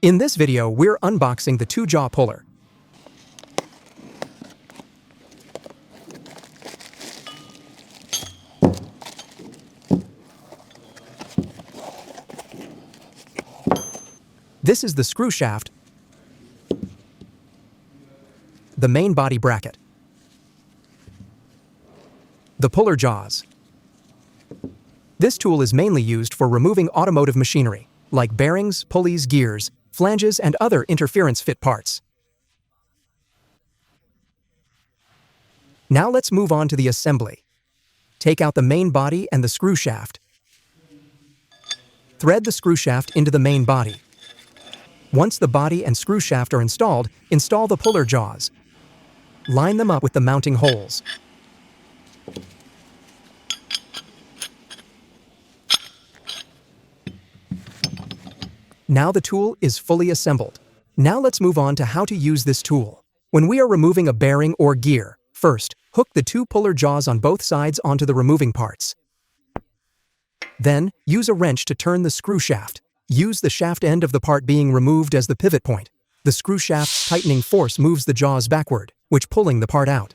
In this video, we're unboxing the 2-jaw puller. This is the screw shaft, the main body bracket, the puller jaws. This tool is mainly used for removing automotive machinery, like bearings, pulleys, gears, flanges, and other interference-fit parts. Now let's move on to the assembly. Take out the main body and the screw shaft. Thread the screw shaft into the main body. Once the body and screw shaft are installed, install the puller jaws. Line them up with the mounting holes. Now the tool is fully assembled. Now let's move on to how to use this tool. When we are removing a bearing or gear, first, hook the 2 puller jaws on both sides onto the removing parts. Then, use a wrench to turn the screw shaft. Use the shaft end of the part being removed as the pivot point. The screw shaft's tightening force moves the jaws backward, which pulling the part out.